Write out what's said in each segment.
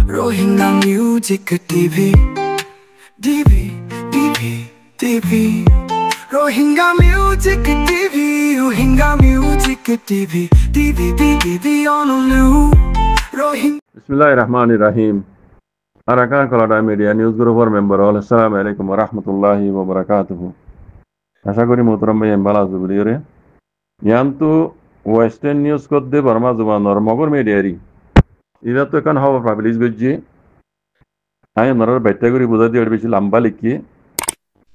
Rohingya Music TV, TV, TV, TV. Rohingya Music TV, Rohingya Music TV, TV, TV on Olu. Rohingya. Bismillahirrahmanirrahim. Arakan Kolada Media News Group member all. Assalamu alaikum warahmatullahi wabarakatuh. আশা করি মোহতরম ভাই ভালো আছো বলিরে ইয়ান্তু western news করতে বর্মা জুবানর মগর মিডিয়ারি ইদা তো এখন খবর publish করছি আমি নরার ব্যাখ্যা করে বুঝা দিয়ে বেশি লম্বা লিখি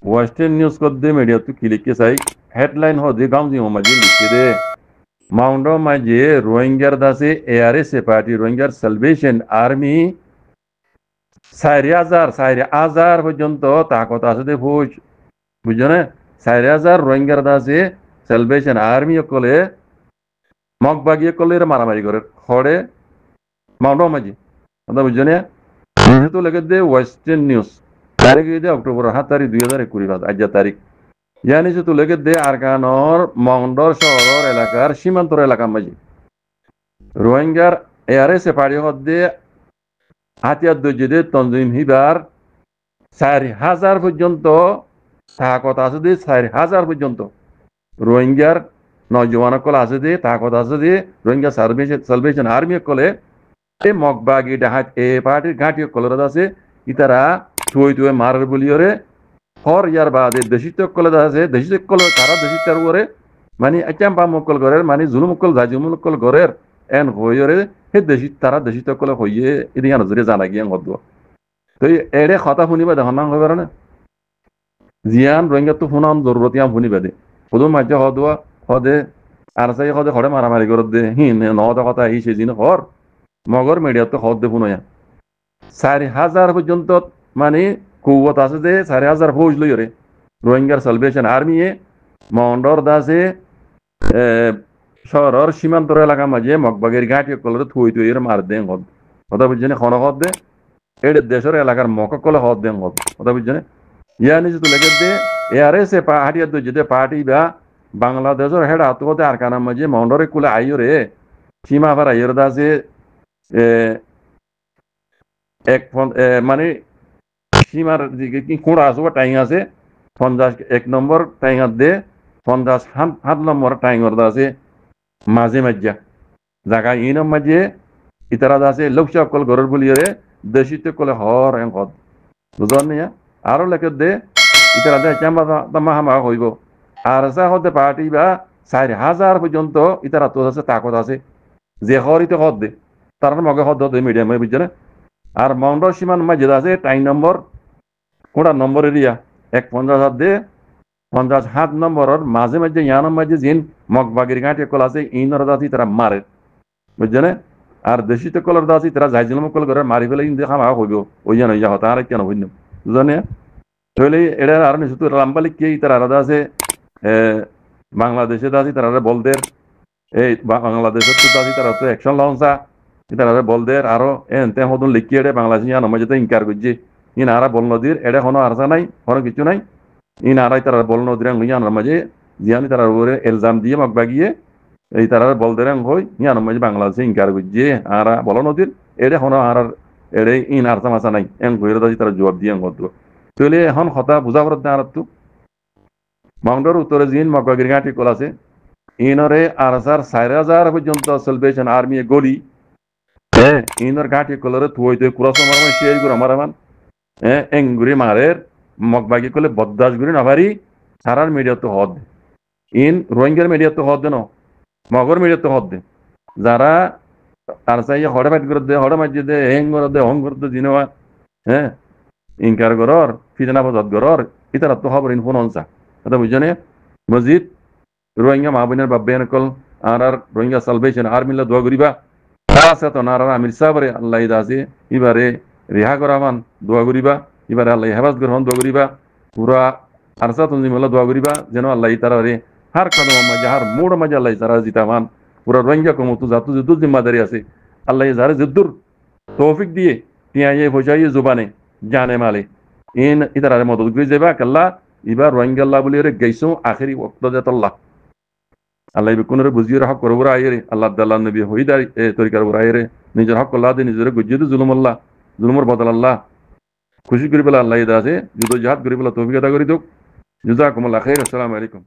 ওয়েস্টার্ন নিউজ করতে মিডিয়া তো কি লিখে চাই হেডলাইন হদে গাঁও জি মাঝে লিখে দে মাউন্ট মাঝে রোহিঙ্গার দাসে এআরএস পার্টি রোহিঙ্গার সালভেশন আর্মি 4,000 পর্যন্ত তাকত আছে দে ফৌজ বুঝছো না 4,000 রোহিঙ্গার দাসে সালভেশন আর্মি কলে মগবাগি কলে মারামারি করে খড়ে মাউন্ট মাঝি কথা বুঝছো না যেহেতু লেগে দে ওয়েস্টার্ন নিউজ তারিখ দে অক্টোবর 7 তারিখ 2020 আজ তারিখ ইয়ানি তো লেগে দে আরকানর মংডর শহর এলাকার সীমান্তর এলাকা মাঝি রোহিঙ্গার এআরএস পার্টি হদ্দে হাতিয়ার দর্জিদে তঞ্জিম হিবার 4,000 পর্যন্ত তাকত আছে দে 4,000 পর্যন্ত রোহিঙ্গার নজওয়ান কল আছে দে তাকত আছে দে রোহিঙ্গা সালভেশন আর্মি কলে এই মগবাগি ডাহাত এ পার্টির ঘাঁটি কলর আছে ইতারা তুই মারার বলিওরে হর ইয়ার বাদে দেশিত কলে আছে দেশিত কল তারা দেশিতার উপরে মানে আচাম পা মকল গরের মানে জুলুম কল জাজুম কল গরের এন হইরে হে দেশিত তারা দেশিত কলে হইয়ে এদিকে নজরে জানা গিয়ে হদ তো এড়ে কথা শুনিবা দেখুন না হইবার না জিয়ান রোহিঙ্গা তো শুনাম জরুরত ইয়াম শুনিবা দে শুধু মাঝে হদুয়া হদে আর চাই হদে হরে মারামারি করত দে হিন নদ কথা এই সেদিন হর মগর মিডিয়া তো হদ দে শুনয়া 4,000 পর্যন্ত মানে কৌত আছে দে 4,000 ফৌজ লইরে রোহিঙ্গার সালভেশন আর্মি মন্ডর দাসে শহরের সীমান্তর এলাকা মাঝে মগবাগের ঘাটি কলরে থুই মার দেন হদ কথা বুঝছেন খন হদ দে এর দেশের এলাকার মক কলে হদ দেন হদ কথা বুঝছেন ইয়া নিজে তো লেগে দে এআরএস হাটিয়া তো যেতে পার্টি বা বাংলাদেশের হেড আত্মহত্যা আর কানার মাঝে মন্ডরে কুলে আইরে সীমা ভার আইর দাসে এক মানে সীমার দিকে কি কোড়া আছে টাইং আছে 51 নম্বর টাইং দে 57 নম্বর টাইঙর আছে মাঝে মাঝে জায়গা ইনম মাঝে ইতারা আছে লোকসভা কল ঘরের বলিয়ে দেশিত কলে হর এং হদ বুঝন নিয়া আরো লেখে দে ইতারা দে চাম্বা তামা হামা হইব আর যা হতে পার্টি বা 4,000 পর্যন্ত ইতারা তো আছে তাকত আছে যে হরিতে হদ দে তার মগে হদ দে মিডিয়ামে বুঝছেন আর মাউন্ট সীমান মাঝে আছে টাইম নম্বর কোড়া নম্বর এরিয়া 150 দে 57 নম্বরের মাঝে মাঝে ইয়ানোর মাঝে জিন মগবাগির ঘাটে কল আছে ইনর দাসি তারা মারে বুঝছেন আর দেশিত কলর দাসি তারা যাইজিলম কল করে মারি ফেলে ইন দেখা মা হইব ওই জানো ইয়া হতা আর কেন হইন বুঝছেন তাহলে এটা আর নিশুত লাম্বালি কে তারা আলাদা আছে বাংলাদেশে দাসি তারা বলদের এই বাংলাদেশের তো দাসি তারা তো অ্যাকশন লঞ্চা তারা বলদের আরো এনতে হদন লিখিয়ে এড়ে বাংলাদেশ ইয়ানোর মাঝে তো ইনকার করছে ইন আরা বল নদীর এটা কোনো আরসা নাই কোনো কিছু নাই ইন আরাই তারা বল নদীর ইয়ানোর মাঝে জিয়ানি তার উপরে এলজাম দিয়ে মগবাগিয়ে এই তারা বলদের হই ইয়ানোর মাঝে বাংলাদেশে ইনকার করছে আরা বল নদীর এটা কোনো আর এড়ে ইন আরসা মাসা নাই এন কইরে দাসি তারা জবাব দিয়ে হতো তাহলে এখন কথা বুঝা করতে আর তো মাউন্টের উত্তরে জিন মগবাগির ঘাটি কল আছে ইনরে আরসার 4,000 পর্যন্ত সালভেশন আর্মি গলি ইনর ঘাটি কলরে থুই কুরাস মারমান সেই গুড়া মারামান এঙ্গুরি মারের মগবাগি কলে বদাস গুড়ি নাভারি সারার মিডিয়া তো হদ ইন রোহিঙ্গার মিডিয়া তো হদ ন মগর মিডিয়া তো হদ যারা আর চাই হড়ে ফাইট করে দে হড়ে মাঝে দে হেং করে দে হং করে দে দিনওয়া ইনকার গরর ফিতনা বজাত গরর ইতারা তো খবর ইনফোন অনসা কথা বুঝছেন মসজিদ রোহিঙ্গা মাহবিনের বাব্বেন কল আর রোহিঙ্গা সালভেশন আর্মিলা দোয়া করিবা আছে তো নারা আমির সাবরে আল্লাহ দাসে এবারে রেহা করামান দোয়া করিবা এবারে আল্লাহ হেফাজ গ্রহণ দোয়া করিবা পুরা আরসা তঞ্জিমলা দোয়া করিবা যেন আল্লাহ তারা রে হার কদম মাঝে হার মোড় মাঝে আল্লাহ তারা জিতামান পুরা রোহিঙ্গা কমতো জাতু যুদ্ধ জিম্মাদারি আছে আল্লাহ যারে যুদ্ধর তৌফিক দিয়ে টিয়াইয়ে ফসাইয়ে জুবানে জানে মালে ইন ইতারে মদত করে যাবা কাল্লা এবার রোহিঙ্গা আল্লাহ বলি রে গেইছো আখেরি ওয়াক্ত জাতাল্লাহ আল্লাহ কোনরে বুঝিয়ে হক করবো আইরে আল্লাহ আল্লাহ নবী হইদার তরিকার উপর আইরে নিজের হক আল্লাহ দিয়ে নিজের গুজিয়ে জুলুম আল্লাহ জুলুমর বদল আল্লাহ খুশি করি পেলা আল্লাহ ইদা আছে যুদ্ধ জাহাদ করি পেলা তৌফিক আদা করি দিওক জাযাকুমুল্লাহ খাইর। আসসালামু আলাইকুম।